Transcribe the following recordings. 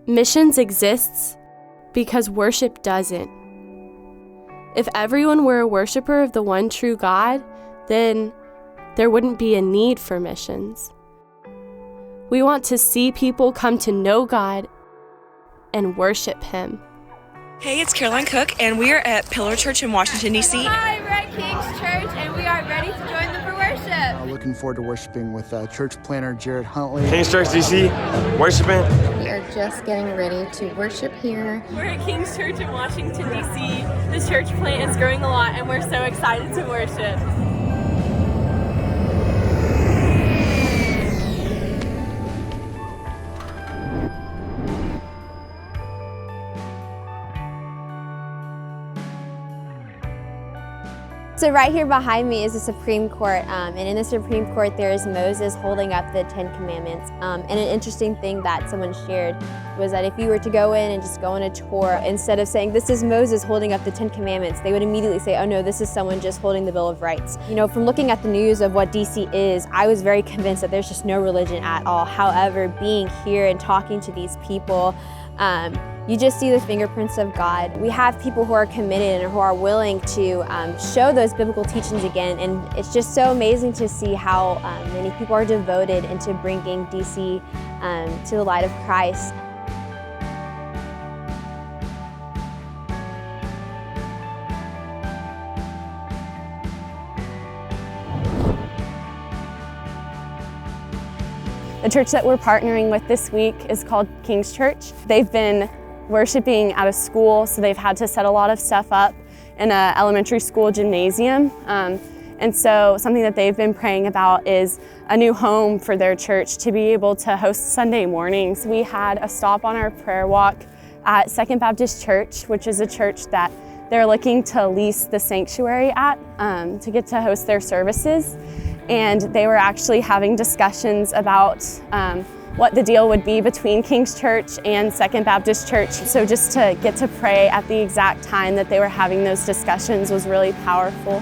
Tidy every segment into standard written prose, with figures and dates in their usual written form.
Missions exists because worship doesn't. If everyone were a worshiper of the one true God, then there wouldn't be a need for missions. We want to see people come to know God and worship Him. Hey, it's Caroline Cook, and we are at Pillar Church in Washington, D.C. Hi, we're at King's Church, and we are ready to join them for worship. Looking forward to worshiping with church planner Jared Huntley. King's Church, D.C., worshiping. We are just getting ready to worship here. We're at King's Church in Washington, D.C. The church plant is growing a lot, and we're so excited to worship. So right here behind me is the Supreme Court, and in the Supreme Court there is Moses holding up the 10 Commandments. And an interesting thing that someone shared was that if you were to go in and just go on a tour, instead of saying, this is Moses holding up the 10 Commandments, they would immediately say, oh no, this is someone just holding the Bill of Rights. You know, from looking at the news of what DC is, I was very convinced that there's just no religion at all. However, being here and talking to these people, you just see the fingerprints of God. We have people who are committed and who are willing to show those biblical teachings again, and it's just so amazing to see how many people are devoted into bringing DC to the light of Christ. The church that we're partnering with this week is called King's Church. They've been worshiping at a school, so they've had to set a lot of stuff up in an elementary school gymnasium. And so something that they've been praying about is a new home for their church to be able to host Sunday mornings. We had a stop on our prayer walk at Second Baptist Church, which is a church that they're looking to lease the sanctuary at to get to host their services. And they were actually having discussions about what the deal would be between King's Church and Second Baptist Church. So just to get to pray at the exact time that they were having those discussions was really powerful.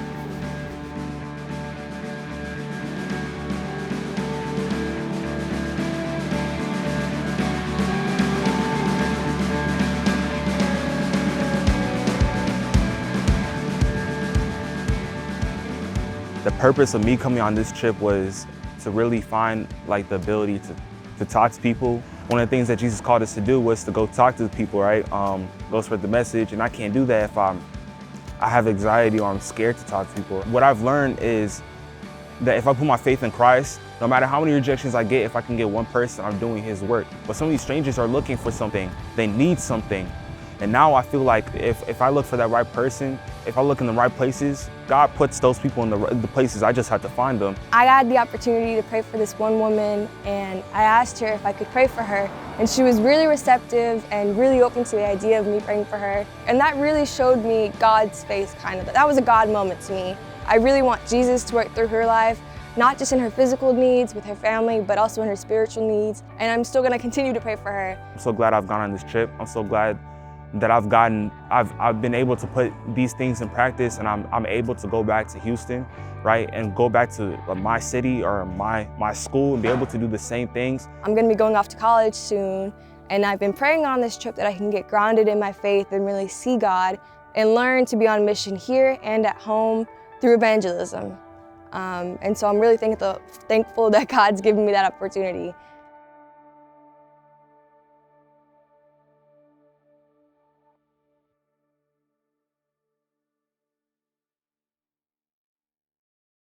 The purpose of me coming on this trip was to really find the ability to talk to people. One of the things that Jesus called us to do was to go talk to the people, right? Go spread the message, and I can't do that if I have anxiety or I'm scared to talk to people. What I've learned is that if I put my faith in Christ, no matter how many rejections I get, if I can get one person, I'm doing His work. But some of these strangers are looking for something. They need something. And now I feel like if I look for that right person, if I look in the right places, God puts those people in the places. I just have to find them. I had the opportunity to pray for this one woman, and I asked her if I could pray for her. And she was really receptive and really open to the idea of me praying for her. And that really showed me God's face, kind of. That was a God moment to me. I really want Jesus to work through her life, not just in her physical needs with her family, but also in her spiritual needs. And I'm still gonna continue to pray for her. I'm so glad I've gone on this trip. I'm so glad that I've been able to put these things in practice, and I'm able to go back to Houston, right, and go back to my city or my school and be able to do the same things. I'm gonna be going off to college soon, and I've been praying on this trip that I can get grounded in my faith and really see God and learn to be on mission here and at home through evangelism. And so I'm really thankful that God's given me that opportunity.